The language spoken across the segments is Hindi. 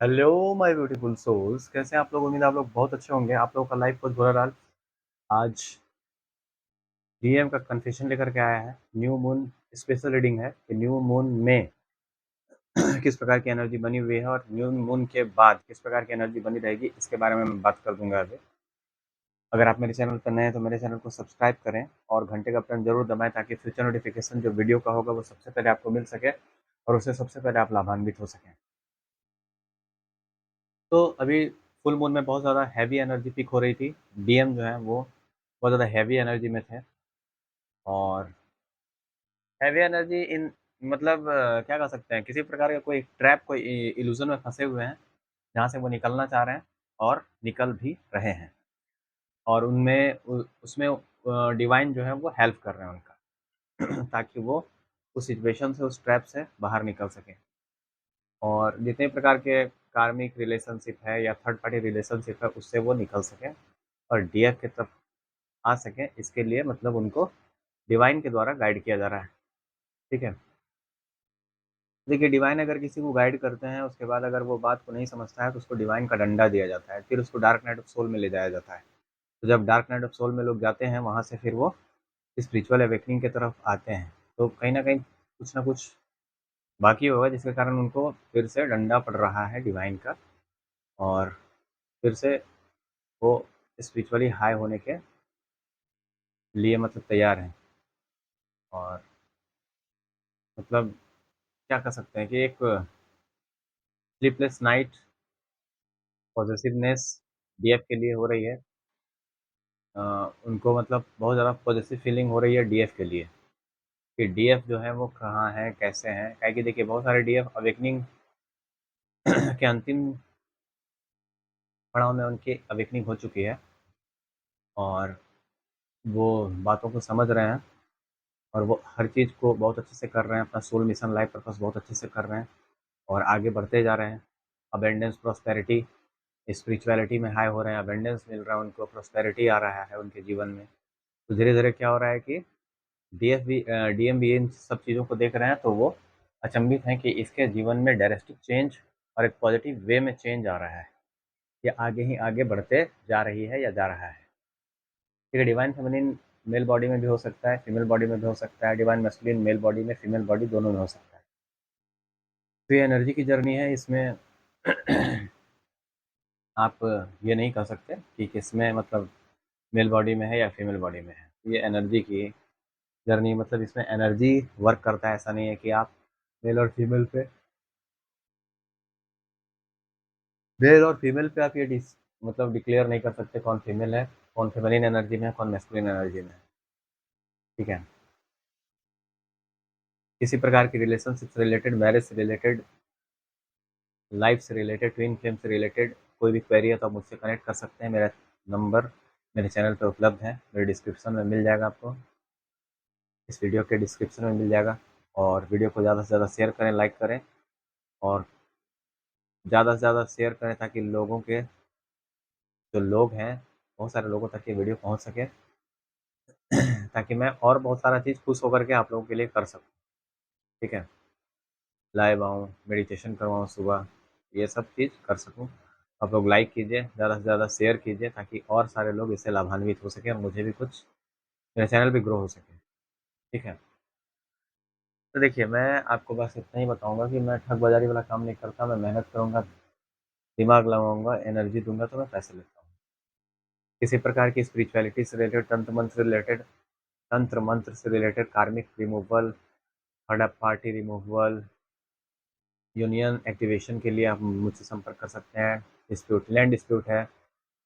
हेलो माय ब्यूटीफुल सोल्स, कैसे हैं आप लोग। उम्मीद है आप लोग बहुत अच्छे होंगे। आप लोगों का लाइफ बहुत बुरा रहा। आज डीएम का कन्फेशन लेकर के आया है। न्यू मून स्पेशल रीडिंग है कि न्यू मून में किस प्रकार की एनर्जी बनी हुई है और न्यू मून के बाद किस प्रकार की एनर्जी बनी रहेगी, इसके बारे में मैं बात कर दूंगा अभी। अगर आप मेरे चैनल पर नए हैं तो मेरे चैनल को सब्सक्राइब करें और घंटे का बटन जरूर दबाएं ताकि फ्यूचर नोटिफिकेशन जो वीडियो का होगा वो सबसे पहले आपको मिल सके और उससे सबसे पहले आप लाभान्वित हो सकें। तो अभी फुल मून में बहुत ज़्यादा हैवी एनर्जी पिक हो रही थी। डीएम जो है वो बहुत ज़्यादा हैवी एनर्जी में थे और हैवी एनर्जी इन मतलब क्या कह सकते हैं, किसी प्रकार का कोई ट्रैप, कोई इल्यूजन में फंसे हुए हैं जहाँ से वो निकलना चाह रहे हैं और निकल भी रहे हैं। और उनमें उसमें डिवाइन जो है वो हेल्प कर रहे हैं उनका ताकि वो उस सिचुएशन से, उस ट्रैप से बाहर निकल सकें। और जितने प्रकार के कार्मिक रिलेशनशिप है या थर्ड पार्टी रिलेशनशिप है उससे वो निकल सकें और डीएफ की तरफ आ सकें, इसके लिए मतलब उनको डिवाइन के द्वारा गाइड किया जा रहा है। ठीक है। देखिए, डिवाइन अगर किसी को गाइड करते हैं, उसके बाद अगर वो बात को नहीं समझता है तो उसको डिवाइन का डंडा दिया जाता है, फिर उसको डार्क नाइट ऑफ सोल में ले जाया जाता है। तो जब डार्क नाइट ऑफ सोल में लोग जाते हैं, वहाँ से फिर वो स्पिरिचुअल अवेकनिंग की तरफ आते हैं। तो कहीं ना कहीं कुछ ना कुछ बाकी होगा जिसके कारण उनको फिर से डंडा पड़ रहा है डिवाइन का, और फिर से वो स्पिरिचुअली हाई होने के लिए मतलब तैयार हैं। और मतलब क्या कर सकते हैं कि एक स्लीपलेस नाइट पॉजिटिवनेस डीएफ के लिए हो रही है। उनको मतलब बहुत ज़्यादा पॉजिटिव फीलिंग हो रही है डीएफ के लिए कि डीएफ जो है वो कहाँ है, कैसे हैं। क्या कि देखिए, बहुत सारे डीएफ अवेकनिंग के अंतिम पड़ाव में उनकी अवेकनिंग हो चुकी है और वो बातों को समझ रहे हैं और वो हर चीज़ को बहुत अच्छे से कर रहे हैं। अपना सोल मिशन, लाइफ पर्पस बहुत अच्छे से कर रहे हैं और आगे बढ़ते जा रहे हैं। अबेंडेंस, प्रॉस्पेरिटी, स्पिरिचुअलिटी में हाई हो रहे हैं, अबेंडेंस मिल रहा है उनको, प्रॉस्पेरिटी आ रहा है उनके जीवन में। तो धीरे धीरे क्या हो रहा है कि डीएफ भी डीएम भी इन सब चीज़ों को देख रहे हैं, तो वो अचंभित हैं कि इसके जीवन में ड्रास्टिक चेंज और एक पॉजिटिव वे में चेंज आ रहा है। ये आगे ही आगे बढ़ते जा रही है या जा रहा है। ठीक है। डिवाइन फेमिनिन मेल बॉडी में भी हो सकता है, फीमेल बॉडी में भी हो सकता है। डिवाइन मैस्कुलिन मेल बॉडी में, फीमेल बॉडी दोनों में हो सकता है। तो ये एनर्जी की जर्नी है। इसमें आप ये नहीं कह सकते कि किसमें मतलब मेल बॉडी में है या फीमेल बॉडी में है। ये एनर्जी की जर्नी, मतलब इसमें एनर्जी वर्क करता है। ऐसा नहीं है कि आप मेल और फीमेल पे आप ये मतलब डिक्लेयर नहीं कर सकते कौन फीमेल है, कौन फेमिनिन एनर्जी में है, कौन मैस्कुलिन एनर्जी में है। ठीक है। किसी प्रकार की रिलेशनशिप से रिलेटेड, मैरिज से रिलेटेड, लाइफ से रिलेटेड, ट्विन फ्लेम से रिलेटेड कोई भी क्वेरी है तो आप मुझसे कनेक्ट कर सकते हैं। मेरा नंबर मेरे चैनल पे उपलब्ध है, मेरे डिस्क्रिप्शन में मिल जाएगा आपको, इस वीडियो के डिस्क्रिप्शन में मिल जाएगा। और वीडियो को ज़्यादा से ज़्यादा शेयर करें, लाइक करें और ज़्यादा से ज़्यादा शेयर करें ताकि लोगों के जो लोग हैं, बहुत सारे लोगों तक ये वीडियो पहुंच सके ताकि मैं और बहुत सारा चीज़ खुश होकर के आप लोगों के लिए कर सकूं। ठीक है। लाइव आऊँ, मेडिटेशन करवाऊँ सुबह, ये सब चीज़ कर सकूँ। आप लोग लाइक कीजिए, ज़्यादा से ज़्यादा शेयर कीजिए ताकि और सारे लोग इससे लाभान्वित हो सकें और मुझे भी कुछ, मेरा चैनल भी ग्रो हो सके। ठीक है। तो देखिए, मैं आपको बस इतना ही बताऊंगा कि मैं ठग बाजारी वाला काम नहीं करता। मैं मेहनत करूंगा, दिमाग लगाऊंगा, एनर्जी दूंगा तो मैं पैसे लेता हूँ। किसी प्रकार की स्पिरिचुअलिटी से रिलेटेड, तंत्र मंत्र से रिलेटेड, कार्मिक removal, third party removal, union activation के लिए आप मुझसे संपर्क कर सकते हैं। डिस्प्यूट, लैंड डिस्प्यूट है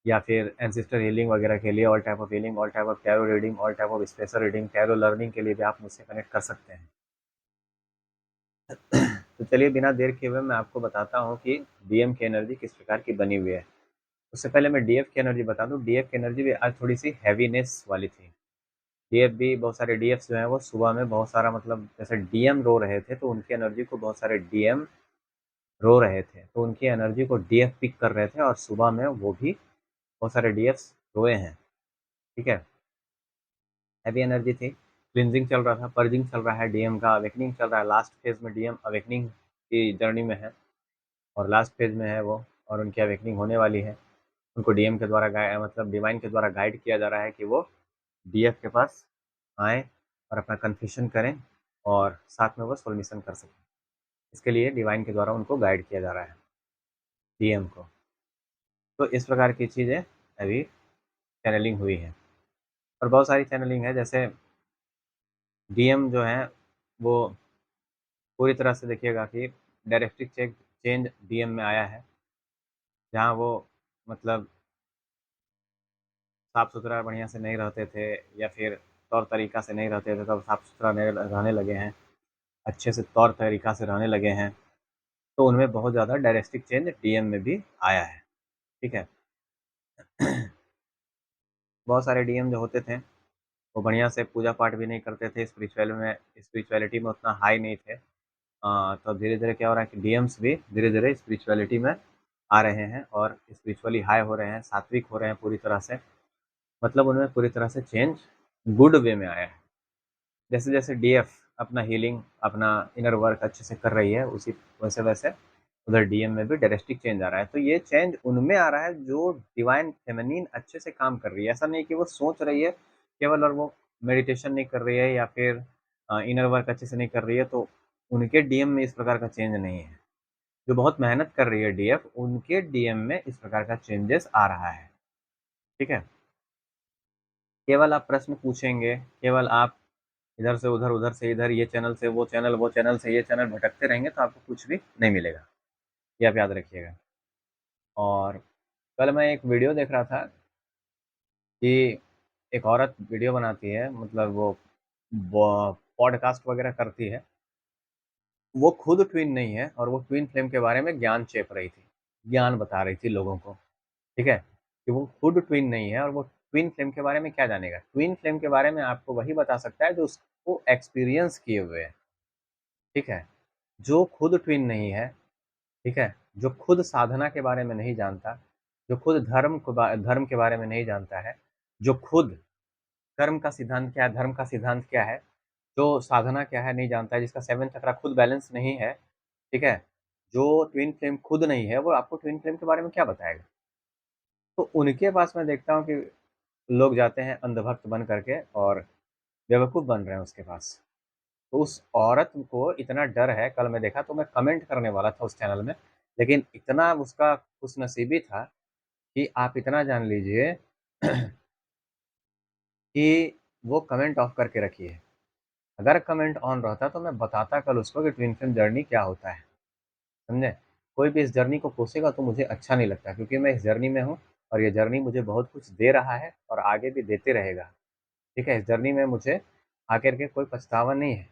या फिर एंसेस्टर हीलिंग वगैरह के लिए, all type of healing, all type of tarot reading, all type of special reading, tarot learning के लिए भी आप मुझसे कनेक्ट कर सकते हैं। तो चलिए, बिना देर किए हुए मैं आपको बताता हूँ कि डीएम की एनर्जी किस प्रकार की बनी हुई है। उससे पहले मैं डीएफ की एनर्जी बता दूँ। डीएफ की एनर्जी भी आज थोड़ी सी हैवीनेस वाली थी। डीएफ भी, बहुत सारे डीएफ जो हैं वो सुबह में बहुत सारा, मतलब जैसे डीएम रो रहे थे तो उनकी एनर्जी को बहुत सारे डीएम रो रहे थे, तो उनकी एनर्जी को डीएफ पिक कर रहे थे और सुबह में वो भी बहुत सारे डीएफ रोए हैं। ठीक है। हैवी एनर्जी थी, क्लिनजिंग चल रहा था, पर्जिंग चल रहा है, डीएम का अवेकनिंग चल रहा है। लास्ट फेज में डीएम अवेकनिंग की जर्नी में है और लास्ट फेज में है वो, और उनकी अवेकनिंग होने वाली है। उनको डीएम के द्वारा मतलब डिवाइन के द्वारा गाइड किया जा रहा है कि वो डीएफ के पास आएँ और अपना कन्फेशन करें और साथ में वो सोल मिशन कर सकें। इसके लिए डिवाइन के द्वारा उनको गाइड किया जा रहा है, डीएम को। तो इस प्रकार की चीज़ें अभी चैनलिंग हुई हैं, और बहुत सारी चैनलिंग है। जैसे डीएम जो हैं वो पूरी तरह से देखिएगा कि डायरेक्टिव चेंज डीएम में आया है, जहाँ वो मतलब साफ सुथरा बढ़िया से नहीं रहते थे, या फिर तौर तरीका से नहीं रहते थे, तब साफ सुथरा रहने लगे हैं, अच्छे से तौर तरीका से रहने लगे हैं। तो उनमें बहुत ज़्यादा डायरेक्टिव चेंज डीएम में भी आया है। ठीक है। बहुत सारे डीएम जो होते थे वो बढ़िया से पूजा पाठ भी नहीं करते थे, स्पिरिचुअलिटी में उतना हाई नहीं थे। तो धीरे धीरे क्या हो रहा है कि डीएम्स भी धीरे धीरे स्पिरिचुअलिटी में आ रहे हैं और स्पिरिचुअली हाई हो रहे हैं, सात्विक हो रहे हैं पूरी तरह से। मतलब उनमें पूरी तरह से चेंज गुड वे में आया है। जैसे जैसे डीएफ अपना हीलिंग, अपना इनर वर्क अच्छे से कर रही है, उसी वैसे वैसे उधर डीएम में भी डायरेक्टिक चेंज आ रहा है। तो ये चेंज उनमें आ रहा है जो डिवाइन फेमिनिन अच्छे से काम कर रही है। ऐसा नहीं कि वो सोच रही है केवल और वो मेडिटेशन नहीं कर रही है, या फिर इनर वर्क अच्छे से नहीं कर रही है, तो उनके डीएम में इस प्रकार का चेंज नहीं है। जो बहुत मेहनत कर रही है डीएफ, उनके डीएम में इस प्रकार का चेंजेस आ रहा है। ठीक है। केवल आप प्रश्न पूछेंगे, केवल आप इधर से उधर, उधर से इधर, ये चैनल से वो चैनल, वो चैनल से ये चैनल भटकते रहेंगे, तो आपको कुछ भी नहीं मिलेगा। ये आप याद रखिएगा। और कल मैं एक वीडियो देख रहा था कि एक औरत वीडियो बनाती है, मतलब वो पॉडकास्ट वगैरह करती है। वो खुद ट्विन नहीं है, और वो ट्विन फ्लेम के बारे में ज्ञान चेप रही थी, ज्ञान बता रही थी लोगों को। ठीक है, कि वो खुद ट्विन नहीं है, और वो ट्विन फ्लेम के बारे में क्या जानेगा। ट्विन फ्लेम के बारे में आपको वही बता सकता है जो उसको एक्सपीरियंस किए हुए है। ठीक है। जो खुद ट्विन नहीं है, ठीक है, जो खुद साधना के बारे में नहीं जानता, जो खुद धर्म के बारे में नहीं जानता है, जो खुद कर्म का सिद्धांत क्या है, धर्म का सिद्धांत क्या है, जो साधना क्या है नहीं जानता है, जिसका 7 चक्रा खुद बैलेंस नहीं है, ठीक है, जो ट्विन फ्लेम खुद नहीं है, वो आपको ट्विन फ्लेम के बारे में क्या बताएगा। तो उनके पास मैं देखता हूँ कि लोग जाते हैं अंधभक्त बन करके, और बेवकूफ़ बन रहे हैं उसके पास। तो उस औरत को इतना डर है, कल मैं देखा तो मैं कमेंट करने वाला था उस चैनल में, लेकिन इतना उसका खुशनसीबी था कि आप इतना जान लीजिए कि वो कमेंट ऑफ करके रखी है। अगर कमेंट ऑन रहता तो मैं बताता कल उसको कि ट्विन फ्लेम जर्नी क्या होता है, समझे। कोई भी इस जर्नी को कोसेगा तो मुझे अच्छा नहीं लगता, क्योंकि मैं इस जर्नी में हूँ, और ये जर्नी मुझे बहुत कुछ दे रहा है और आगे भी देते रहेगा। ठीक है, इस जर्नी में मुझे आकर के कोई पछतावा नहीं है।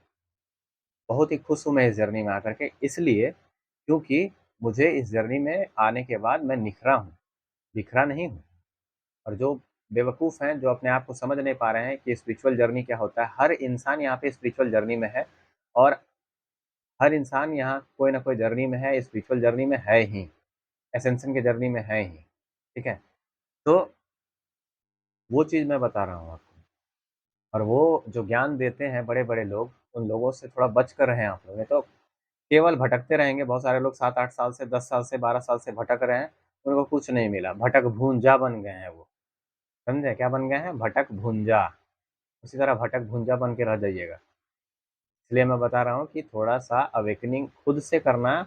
बहुत ही खुश हूँ मैं इस जर्नी में आकर के, इसलिए क्योंकि मुझे इस जर्नी में आने के बाद मैं निखरा हूँ, बिखरा नहीं हूँ। और जो बेवकूफ़ हैं, जो अपने आप को समझ नहीं पा रहे हैं कि स्पिरिचुअल जर्नी क्या होता है, हर इंसान यहाँ पे स्पिरिचुअल जर्नी में है, और हर इंसान यहाँ कोई ना कोई जर्नी में है, स्पिरिचुअल जर्नी में है ही, एसेंशन की जर्नी में है ही। ठीक है? तो वो चीज़ मैं बता रहा हूँ आपको। और वो जो ज्ञान देते हैं बड़े-बड़े लोग, उन लोगों से थोड़ा बच कर रहें आप लोग, नहीं तो केवल भटकते रहेंगे। बहुत सारे लोग 7-8 साल से, 10 साल से, 12 साल से भटक रहे हैं, उनको कुछ नहीं मिला, भटक-भूंजा बन गए हैं वो। समझे? क्या बन गए हैं? भटक-भूंजा। उसी तरह भटक-भूंजा बन के रह जाइएगा। इसलिए मैं बता रहा हूँ कि थोड़ा-सा अवेकनिंग खुद से करना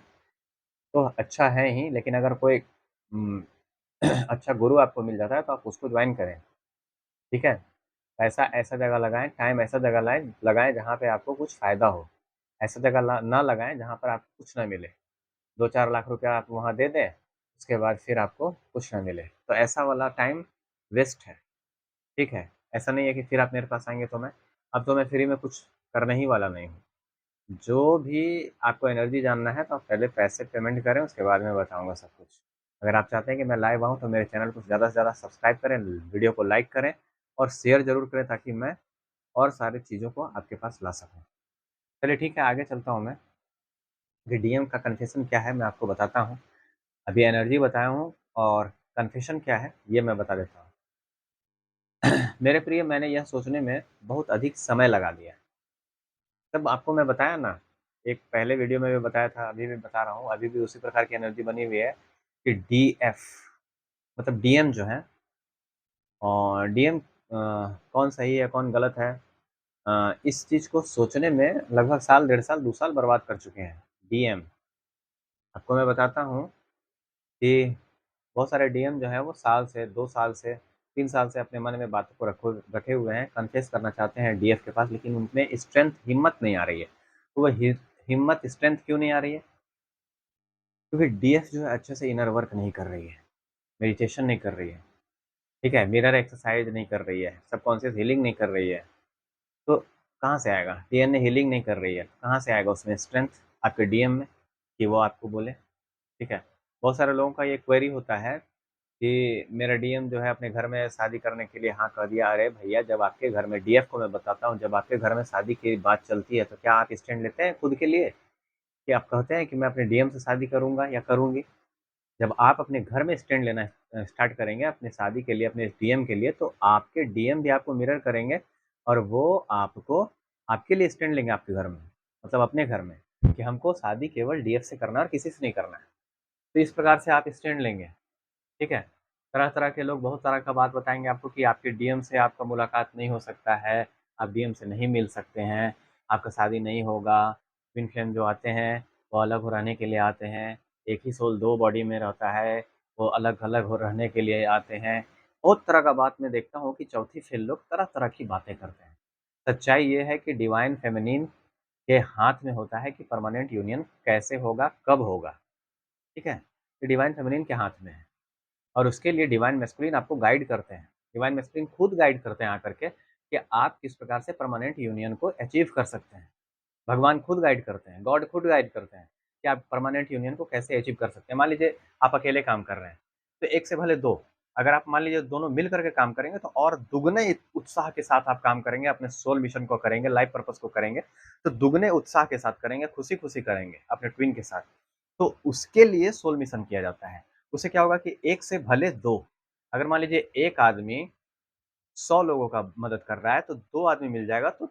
तो अच्छा है ही, लेकिन अगर कोई उम, अच्छा गुरु आपको मिल जाता है तो आप उसको जॉइन करें। ठीक है? पैसा ऐसा जगह लगाएँ, टाइम ऐसा जगह लगाएँ जहाँ पे आपको कुछ फ़ायदा हो। ऐसा जगह ना लगाएँ जहाँ पर आपको कुछ ना मिले। 2-4 लाख रुपया आप वहाँ दे दें, उसके बाद फिर आपको कुछ ना मिले। तो ऐसा वाला टाइम वेस्ट है। ठीक है? ऐसा नहीं है कि फिर आप मेरे पास आएँगे तो अब तो मैं फ्री में कुछ करने ही वाला नहीं हूँ। जो भी आपको एनर्जी जानना है तो आप पहले पैसे पेमेंट करें, उसके बाद मैं बताऊँगा सब कुछ। अगर आप चाहते हैं कि मैं लाइव आऊँ तो मेरे चैनल को ज़्यादा से ज़्यादा सब्सक्राइब करें, वीडियो को लाइक करें और शेयर ज़रूर करें, ताकि मैं और सारी चीज़ों को आपके पास ला सकूँ। चलिए ठीक है, आगे चलता हूँ मैं। कि डीएम का कन्फेशन क्या है मैं आपको बताता हूँ। अभी एनर्जी बताया हूँ, और कन्फेशन क्या है ये मैं बता देता हूँ। मेरे प्रिय, मैंने यह सोचने में बहुत अधिक समय लगा दिया। तब आपको मैं बताया ना एक पहले वीडियो में भी बताया था, अभी भी बता रहा हूँ, अभी भी उसी प्रकार की एनर्जी बनी हुई है कि डीएफ मतलब डीएम जो है, और डीएम कौन सही है कौन गलत है, इस चीज़ को सोचने में लगभग साल, 1.5 साल, 2 साल बर्बाद कर चुके हैं डीएम। आपको मैं बताता हूँ कि बहुत सारे डीएम जो हैं वो साल से, 2 साल से, 3 साल से अपने मन में बातों को रखे हुए हैं, कन्फेस करना चाहते हैं डीएफ के पास, लेकिन उनमें स्ट्रेंथ, हिम्मत नहीं आ रही है। तो वो हिम्मत, स्ट्रेंथ क्यों नहीं आ रही है? क्योंकि डीएफ जो है अच्छे से इनर वर्क नहीं कर रही है, मेडिटेशन नहीं कर रही है, ठीक है? मिरर एक्सरसाइज नहीं कर रही है, सबकॉन्शियस हीलिंग नहीं कर रही है। तो कहाँ से आएगा? डीएनए हीलिंग नहीं कर रही है, कहाँ से आएगा उसमें स्ट्रेंथ आपके डीएम में कि वो आपको बोले, ठीक है? बहुत सारे लोगों का ये क्वेरी होता है कि मेरा डीएम जो है अपने घर में शादी करने के लिए हाँ कह दिया। अरे भैया, जब आपके घर में, डीएफ को मैं बताता हूँ, जब आपके घर में शादी की बात चलती है तो क्या आप स्टैंड लेते हैं खुद के लिए? कि आप कहते हैं कि मैं अपने डीएम से शादी करूँगा या करूँगी? जब आप अपने घर में स्टैंड लेना स्टार्ट करेंगे अपने शादी के लिए, अपने डीएम के लिए, तो आपके डीएम भी आपको मिरर करेंगे और वो आपको, आपके लिए स्टैंड लेंगे आपके घर में, मतलब अपने घर में, कि हमको शादी केवल डीएफ से करना है और किसी से नहीं करना है। तो इस प्रकार से आप स्टैंड लेंगे, ठीक है? तरह-तरह के लोग बहुत तरह का बात बताएँगे आपको कि आपके डीएम से आपका मुलाकात नहीं हो सकता है, आप डीएम से नहीं मिल सकते हैं, आपका शादी नहीं होगा। ट्विन फ्लेम जो आते हैं, वो अलग हो रहने के लिए आते हैं, एक ही सोल 2 बॉडी में रहता है, वो अलग-अलग हो रहने के लिए आते हैं। बहुत तरह का बात मैं देखता हूँ कि चौथी फेल लोग तरह-तरह की बातें करते हैं। सच्चाई ये है कि डिवाइन फेमिनिन के हाथ में होता है कि परमानेंट यूनियन कैसे होगा, कब होगा, ठीक है? ये डिवाइन फेमिनिन के हाथ में है। और उसके लिए डिवाइन मैस्कुलिन आपको गाइड करते हैं। डिवाइन मैस्कुलिन खुद गाइड करते हैं आकर के कि आप किस प्रकार से परमानेंट यूनियन को अचीव कर सकते हैं। भगवान खुद गाइड करते हैं, गॉड खुद गाइड करते हैं कि आप परमानेंट यूनियन को कैसे अचीव कर सकते हैं। मान लीजिए आप अकेले काम कर रहे हैं, तो 1 से भले 2, अगर आप मान लीजिए दोनों मिल कर के काम करेंगे तो और दुगने उत्साह के साथ आप काम करेंगे, अपने सोल मिशन को करेंगे, लाइफ पर्पस को करेंगे, तो दुगने उत्साह के साथ करेंगे, खुशी-खुशी करेंगे अपने ट्विन के साथ। तो उसके लिए सोल मिशन किया जाता है। उससे क्या होगा कि 1 से भले 2, अगर मान लीजिए एक आदमी 100 लोगों का मदद कर रहा है, तो 2 आदमी मिल जाएगा तो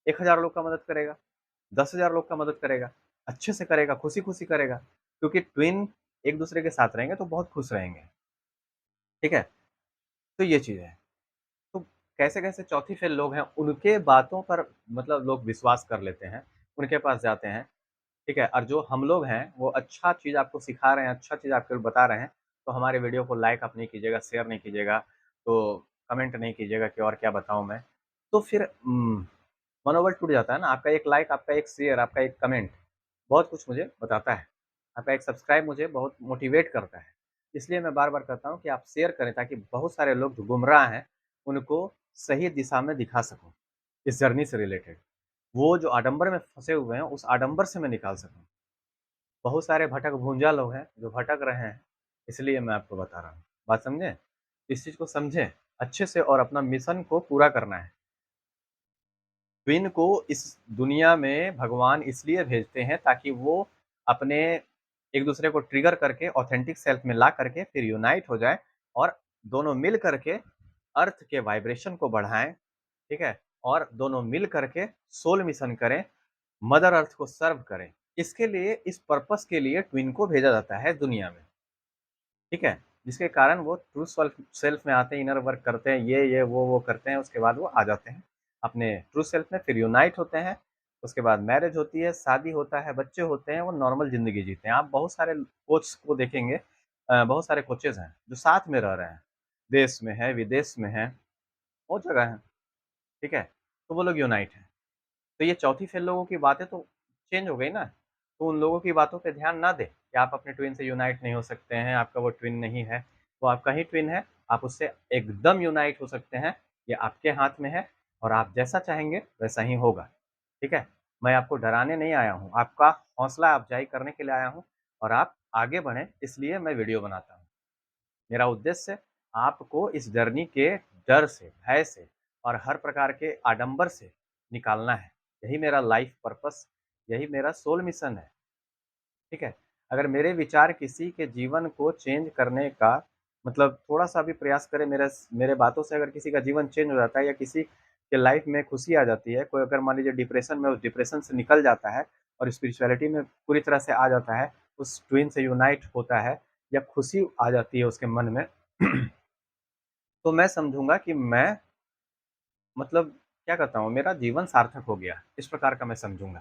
1000 लोग का मदद करेगा, 10,000 लोग का मदद करेगा, अच्छे से करेगा, खुशी-खुशी करेगा। क्योंकि ट्विन एक-दूसरे के साथ रहेंगे तो बहुत खुश रहेंगे, ठीक है? तो ये चीज़ है। तो कैसे-कैसे चौथी फेल लोग हैं, उनके बातों पर मतलब लोग विश्वास कर लेते हैं, उनके पास जाते हैं, ठीक है? और जो हम लोग हैं, वो अच्छा चीज़ आपको सिखा रहे हैं, अच्छा चीज़ आपको बता रहे हैं, तो हमारे वीडियो को लाइक आप नहीं कीजिएगा, शेयर नहीं कीजिएगा, तो कमेंट नहीं कीजिएगा कि और क्या बताऊँ मैं। तो फिर मनोबल टूट जाता है ना, आपका एक लाइक, आपका एक शेयर, आपका एक कमेंट बहुत कुछ मुझे बताता है। आपका एक सब्सक्राइब मुझे बहुत मोटिवेट करता है। इसलिए मैं बार-बार कहता हूँ कि आप शेयर करें ताकि बहुत सारे लोग जो गुमराह हैं, उनको सही दिशा में दिखा सकूँ, इस जर्नी से रिलेटेड। वो जो आडंबर में फँसे हुए हैं, उस आडंबर से मैं निकाल सकूँ। बहुत सारे भटक-भूंजा लोग हैं, जो भटक रहे हैं, इसलिए मैं आपको बता रहा हूँ। बात समझे? इस चीज़ को समझें अच्छे से और अपना मिशन को पूरा करना है। ट्विन को इस दुनिया में भगवान इसलिए भेजते हैं ताकि वो अपने एक-दूसरे को ट्रिगर करके ऑथेंटिक सेल्फ में ला करके फिर यूनाइट हो जाएँ और दोनों मिल करके अर्थ के वाइब्रेशन को बढ़ाएँ, ठीक है? और दोनों मिल करके सोल मिशन करें, मदर अर्थ को सर्व करें। इसके लिए, इस पर्पस के लिए ट्विन को भेजा जाता है दुनिया में, ठीक है? जिसके कारण वो ट्रू सेल्फ सेल्फ में आते हैं, इनर वर्क करते हैं, ये वो करते हैं, उसके बाद वो आ जाते हैं अपने ट्रू सेल्फ में, फिर यूनाइट होते हैं, उसके बाद मैरिज होती है, शादी होता है, बच्चे होते हैं, वो नॉर्मल ज़िंदगी जीते हैं। आप बहुत सारे कोच को देखेंगे, बहुत सारे कोचेज़ हैं, जो साथ में रह रहे हैं, देश में हैं, विदेश में हैं, बहुत जगह हैं, ठीक है? तो वो लोग यूनाइट हैं। तो ये चौथी फेल लोगों की बातें तो चेंज हो गई ना, तो उन लोगों की बातों पे ध्यान ना दें कि आप अपने ट्विन से यूनाइट नहीं हो सकते हैं, आपका वो ट्विन नहीं है, वो आपका ही ट्विन है, आप उससे एकदम यूनाइट हो सकते हैं, ये आपके हाथ में है और आप जैसा चाहेंगे वैसा ही होगा, ठीक है? मैं आपको डराने नहीं आया हूँ, आपका हौसला अफ़ज़ाई करने के लिए आया हूँ और आप आगे बढ़ें इसलिए मैं वीडियो बनाता हूँ। मेरा उद्देश्य आपको इस जर्नी के डर से, भय से और हर प्रकार के आडंबर से निकालना है। यही मेरा लाइफ पर्पस, यही मेरा सोल मिशन है, ठीक है? अगर मेरे विचार किसी के जीवन को चेंज करने का मतलब थोड़ा-सा भी प्रयास करे, मेरे बातों से अगर किसी का जीवन चेंज हो जाता है या किसी के लाइफ में खुशी आ जाती है, कोई अगर मान लीजिए डिप्रेशन में, उस डिप्रेशन से निकल जाता है, और स्पिरिचुअलिटी में पूरी तरह से आ जाता है, उस ट्विन से यूनाइट होता है या खुशी आ जाती है उसके मन में तो मैं समझूँगा कि मैं मतलब क्या कहता हूँ, मेरा जीवन सार्थक हो गया, इस प्रकार का मैं समझूँगा,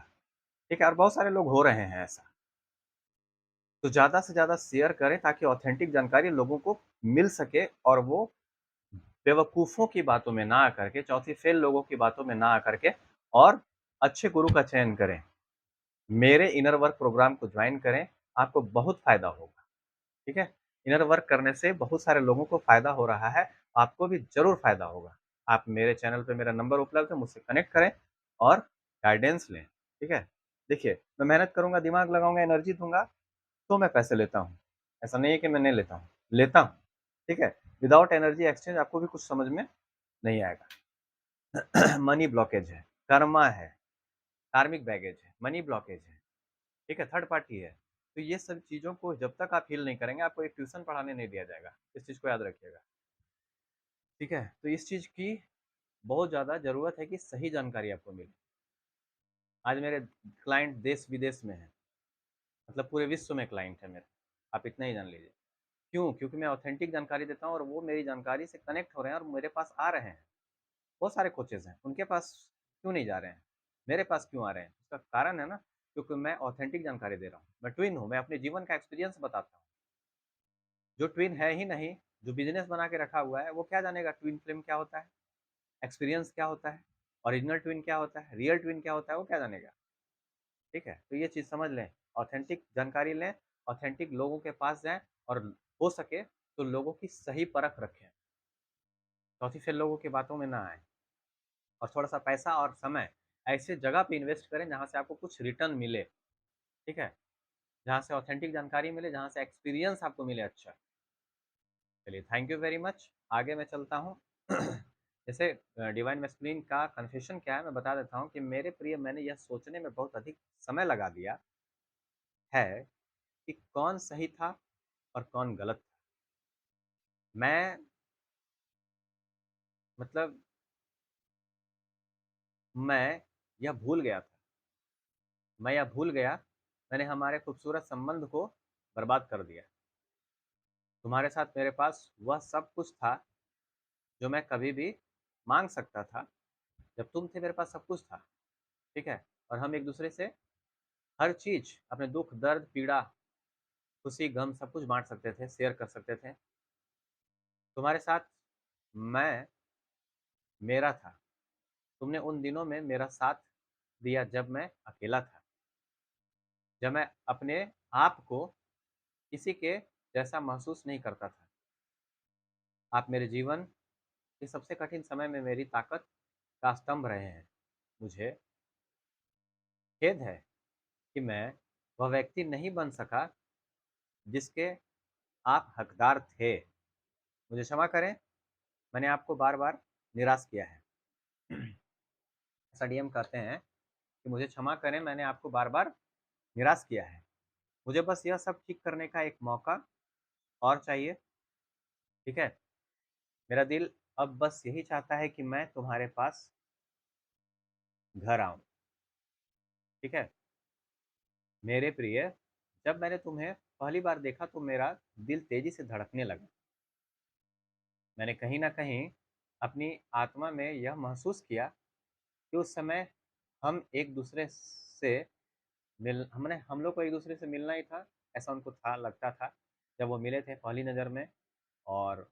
ठीक है? और बहुत सारे लोग हो रहे हैं ऐसा। तो ज़्यादा से ज़्यादा शेयर करें ताकि ऑथेंटिक जानकारी लोगों को मिल सके और वो बेवकूफ़ों की बातों में ना आकर के, चौथी फ़ेल लोगों की बातों में ना आकर के और अच्छे गुरु का चयन करें। मेरे इनर वर्क प्रोग्राम को जॉइन करें, आपको बहुत फ़ायदा होगा, ठीक है? इनर वर्क करने से बहुत सारे लोगों को फ़ायदा हो रहा है, आपको भी ज़रूर फ़ायदा होगा। आप मेरे चैनल पे मेरा नंबर उपलब्ध है, मुझसे कनेक्ट करें और गाइडेंस लें, ठीक है? देखिए, मैं मेहनत करूँगा, दिमाग लगाऊँगा, एनर्जी दूँगा, तो मैं पैसे लेता हूँ। ऐसा नहीं है कि मैं नहीं लेता हूँ, ठीक है? विदाउट एनर्जी एक्सचेंज आपको भी कुछ समझ में नहीं आएगा। मनी ब्लॉकेज है, कर्मा है, कार्मिक बैगेज है, मनी ब्लॉकेज है, ठीक है? थर्ड पार्टी है। तो ये सब चीज़ों को जब तक आप हील नहीं करेंगे, आपको एक ट्यूशन पढ़ाने नहीं दिया जाएगा। इस चीज़ को याद रखिएगा, ठीक है? तो इस चीज़ की बहुत ज़्यादा ज़रूरत है कि सही जानकारी आपको मिले। आज मेरे क्लाइंट देश-विदेश में हैं, मतलब पूरे विश्व में क्लाइंट है मेरे, आप इतना ही जान लीजिए। क्यों? क्योंकि मैं ऑथेंटिक जानकारी देता हूँ और वो मेरी जानकारी से कनेक्ट हो रहे हैं और मेरे पास आ रहे हैं। बहुत सारे कोचेज़ हैं, उनके पास क्यों नहीं जा रहे हैं? मेरे पास क्यों आ रहे हैं? उसका कारण है ना, क्योंकि मैं ऑथेंटिक जानकारी दे रहा हूँ। मैं ट्विन हूँ, मैं अपने जीवन का एक्सपीरियंस बताता हूँ। जो ट्विन है ही नहीं, जो बिज़नेस बना के रखा हुआ है, वो क्या जानेगा ट्विन फ्लेम क्या होता है? एक्सपीरियंस क्या होता है? ओरिजिनल ट्विन क्या होता है? रियल ट्विन क्या होता है? वो क्या जानेगा? ठीक है? तो ये चीज़ समझ लें, ऑथेंटिक जानकारी लें, ऑथेंटिक लोगों के पास जाएँ और हो सके तो लोगों की सही परख रखें। चौथी फेल लोगों की बातों में ना आएँ और थोड़ा-सा पैसा और समय ऐसे जगह पे इन्वेस्ट करें जहाँ से आपको कुछ रिटर्न मिले, ठीक है? जहाँ से ऑथेंटिक जानकारी मिले, जहाँ से एक्सपीरियंस आपको मिले अच्छा। चलिए थैंक यू वेरी मच। आगे मैं चलता हूँ। जैसे डिवाइन मैस्कुलिन का कन्फेशन क्या है मैं बता देता हूँ कि मेरे प्रिय मैंने यह सोचने में बहुत अधिक समय लगा दिया है कि कौन सही था और कौन गलत था। मैं मतलब मैं यह भूल गया था। मैं यह भूल गया, मैंने हमारे खूबसूरत संबंध को बर्बाद कर दिया। तुम्हारे साथ मेरे पास वह सब कुछ था जो मैं कभी भी माँग सकता था। जब तुम थे मेरे पास सब कुछ था, ठीक है? और हम एक-दूसरे से हर चीज़ अपने दुःख, दर्द, पीड़ा, खुशी, गम सब कुछ बाँट सकते थे, शेयर कर सकते थे। तुम्हारे साथ मैं मेरा था। तुमने उन दिनों में मेरा साथ दिया जब मैं अकेला था। जब मैं अपने आप को किसी के जैसा महसूस नहीं करता था। आप मेरे जीवन के सबसे कठिन समय में मेरी ताकत का स्तंभ रहे हैं। मुझे खेद है कि मैं वह व्यक्ति नहीं बन सका जिसके आप हकदार थे। मुझे क्षमा करें, मैंने आपको बार-बार निराश किया है। ऐसा डीएम कहते हैं कि मुझे क्षमा करें, मैंने आपको बार-बार निराश किया है। मुझे बस यह सब ठीक करने का एक मौका और चाहिए, ठीक है? मेरा दिल अब बस यही चाहता है कि मैं तुम्हारे पास घर आऊँ, ठीक है? मेरे प्रिय, जब मैंने तुम्हें पहली बार देखा तो मेरा दिल तेज़ी से धड़कने लगा। मैंने कहीं न कहीं अपनी आत्मा में यह महसूस किया कि उस समय हम एक-दूसरे से हम लोग को एक-दूसरे से मिलना ही था, ऐसा उनको था लगता था। जब वो मिले थे पहली नज़र में और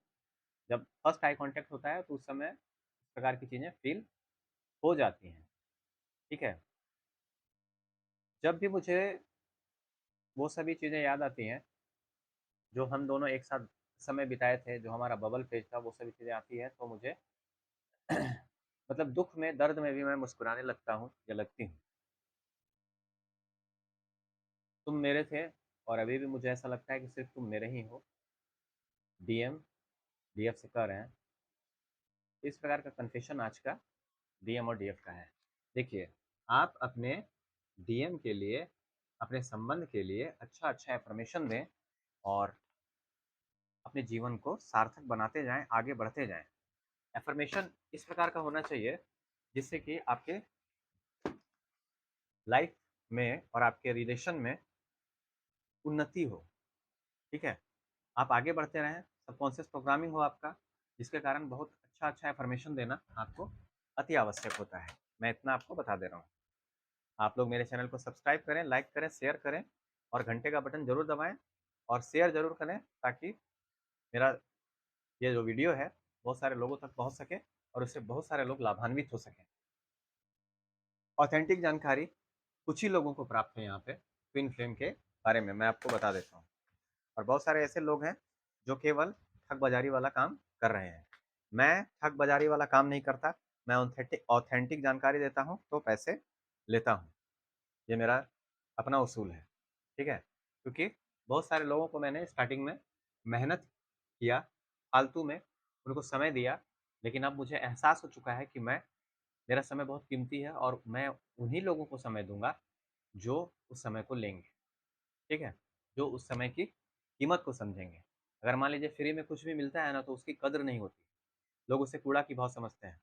जब फर्स्ट आई कॉन्टैक्ट होता है तो उस समय इस प्रकार की चीज़ें फ़ील हो जाती हैं, ठीक है? जब भी मुझे वो सभी चीज़ें याद आती हैं, जो हम दोनों एक साथ समय बिताए थे, जो हमारा बबल फेज़ था, वो सभी चीज़ें आती हैं तो मुझे मतलब दुःख में, दर्द में भी मैं मुस्कुराने लगता हूँ या लगती हूँ। तुम मेरे थे और अभी भी मुझे ऐसा लगता है कि सिर्फ़ तुम मेरे ही हो। डीएम, डीएफ से कह रहे हैं। इस प्रकार का कन्फेशन आज का डीएम और डीएफ का है। देखिए, आप अपने डीएम के लिए, अपने संबंध के लिए अच्छा-अच्छा अफ़र्मेशन दें और अपने जीवन को सार्थक बनाते जाएँ, आगे बढ़ते जाएँ। अफ़र्मेशन इस प्रकार का होना चाहिए जिससे कि आपके लाइफ़ में और आपके रिलेशन में उन्नति हो, ठीक है? आप आगे बढ़ते रहें, सबकॉन्शियस प्रोग्रामिंग हो आपका, जिसके कारण बहुत अच्छा इन्फॉर्मेशन देना आपको अति आवश्यक होता है। मैं इतना आपको बता दे रहा हूँ। आप लोग मेरे चैनल को सब्सक्राइब करें, लाइक करें, शेयर करें और घंटे का बटन ज़रूर दबाएँ और शेयर ज़रूर करें, ताकि मेरा ये जो वीडियो है बहुत सारे लोगों तक पहुँच सके और उससे बहुत सारे लोग लाभान्वित हो सकें। ऑथेंटिक जानकारी कुछ ही लोगों को प्राप्त है यहाँ पे ट्विन फ्लेम के बारे में, मैं आपको बता देता हूँ। और बहुत सारे ऐसे लोग हैं जो केवल ठग बाजारी वाला काम कर रहे हैं। मैं ठग बाजारी वाला काम नहीं करता, मैं ऑथेंटिक जानकारी देता हूँ तो पैसे लेता हूँ। ये मेरा अपना उसूल है, ठीक है? क्योंकि बहुत सारे लोगों को मैंने स्टार्टिंग में मेहनत किया, फालतू में उनको समय दिया, लेकिन अब मुझे एहसास हो चुका है कि मेरा समय बहुत कीमती है और मैं उन्हीं लोगों को समय दूँगा जो उस समय को लेंगे, ठीक है? जो उस समय की कीमत को समझेंगे। अगर मान लीजिए फ्री में कुछ भी मिलता है ना, तो उसकी कदर नहीं होती, लोग उसे कूड़ा की भाव समझते हैं।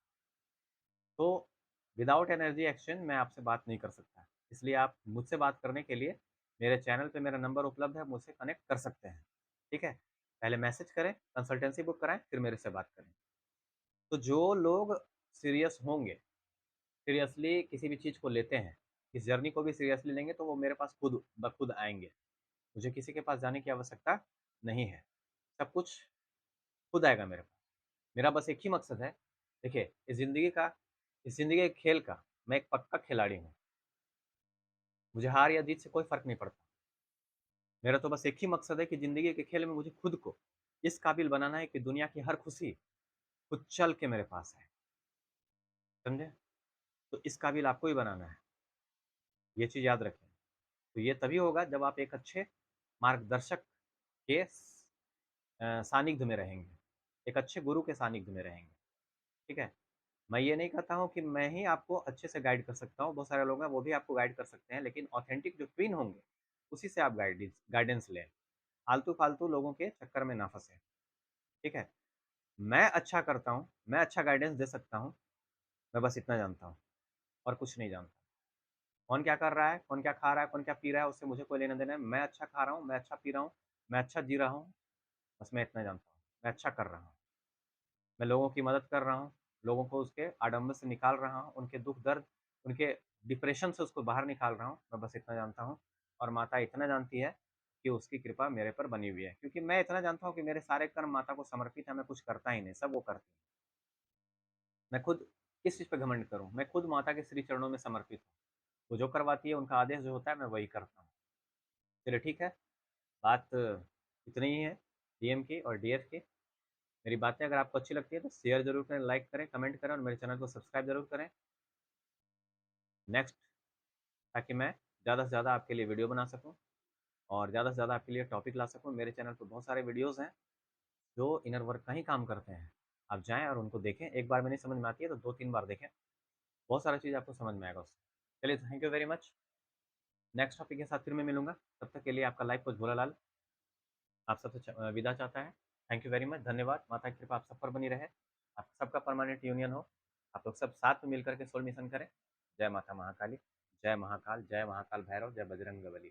तो विदाउट एनर्जी एक्सचेंज मैं आपसे बात नहीं कर सकता, इसलिए आप मुझसे बात करने के लिए मेरे चैनल पे मेरा नंबर उपलब्ध है, मुझसे कनेक्ट कर सकते हैं, ठीक है? पहले मैसेज करें, कंसल्टेंसी बुक कराएँ, फिर मेरे से बात करें। तो जो लोग सीरियस होंगे, सीरियसली किसी भी चीज़ को लेते हैं, इस जर्नी को भी सीरियसली लेंगे, तो वो मेरे पास खुद ब खुद आएँगे। मुझे किसी के पास जाने की आवश्यकता नहीं है, सब कुछ खुद आएगा मेरे पास। मेरा बस एक ही मकसद है, देखिए इस ज़िंदगी के खेल का मैं एक पक्का खिलाड़ी हूँ। मुझे हार या जीत से कोई फ़र्क नहीं पड़ता। मेरा तो बस एक ही मकसद है कि ज़िंदगी के खेल में मुझे खुद को इस काबिल बनाना है कि दुनिया की हर खुशी खुद चल के मेरे पास आए, समझे? तो इस काबिल आपको ही बनाना है, ये चीज़ याद रखें। तो ये तभी होगा जब आप एक अच्छे मार्गदर्शक के सानिध्य में रहेंगे, एक अच्छे गुरु के सानिध्य में रहेंगे, ठीक है? मैं ये नहीं कहता हूँ कि मैं ही आपको अच्छे से गाइड कर सकता हूँ, बहुत सारे लोग हैं वो भी आपको गाइड कर सकते हैं, लेकिन ऑथेंटिक जो ट्विन होंगे, उसी से आप गाइडेंस लें। आलतू-फालतू लोगों के चक्कर में ना फँसें, ठीक है? मैं अच्छा करता हूँ, मैं अच्छा गाइडेंस दे सकता हूँ, मैं बस इतना जानता हूँ और कुछ नहीं जानता। कौन क्या कर रहा है, कौन क्या खा रहा है, कौन क्या पी रहा है, उससे मुझे कोई लेना-देना है। मैं अच्छा खा रहा हूँ, मैं अच्छा पी रहा हूँ, मैं अच्छा जी रहा हूँ, बस मैं इतना जानता हूँ। मैं अच्छा कर रहा हूँ। मैं लोगों की मदद कर रहा हूँ, लोगों को उसके आडंबर से निकाल रहा हूँ, उनके दुःख-दर्द, उनके डिप्रेशन से उसको बाहर निकाल रहा हूँ, मैं बस इतना जानता हूँ। और माता इतना जानती है कि उसकी कृपा मेरे पर बनी हुई है, क्योंकि मैं इतना जानता हूँ कि मेरे सारे कर्म माता को समर्पित हैं, मैं कुछ करता ही नहीं, सब वो करती हैं। मैं खुद किस चीज़ पे घमंड करूँ? मैं खुद माता के श्री चरणों में समर्पित हूँ। वो जो करवाती है, उनका आदेश जो होता है, मैं वही करता हूँ। चलिए ठीक है, बात इतनी ही है डीएम की और डीएफ की। मेरी बातें अगर आपको अच्छी लगती है तो शेयर ज़रूर करें, लाइक करें, कमेंट करें और मेरे चैनल को सब्सक्राइब ज़रूर करें। नेक्स्ट, ताकि मैं ज़्यादा से ज़्यादा आपके लिए वीडियो बना सकूँ और ज़्यादा से ज़्यादा आपके लिए टॉपिक ला सकूँ। मेरे चैनल पे बहुत सारे वीडियोज़ हैं जो इनर वर्क का ही काम करते हैं। आप जाएँ और उनको देखें, एक बार में नहीं समझ में आती है तो 2-3 बार देखें, बहुत सारी चीज़ आपको समझ में आएगा उससे। चलिए, thank you very much. Next topic के साथ फिर मैं मिलूँगा, तब तक के लिए आपका लाइफ कोच भोलालाल आप सबसे विदा चाहता है। थैंक यू वेरी मच, धन्यवाद। माता की कृपा आप सब पर बनी रहे, आप सबका परमानेंट यूनियन हो, आप लोग सब साथ में मिल कर के सोल मिशन करें। जय माता महाकाली, जय महाकाल, जय महाकाल भैरव, जय बजरंग बली।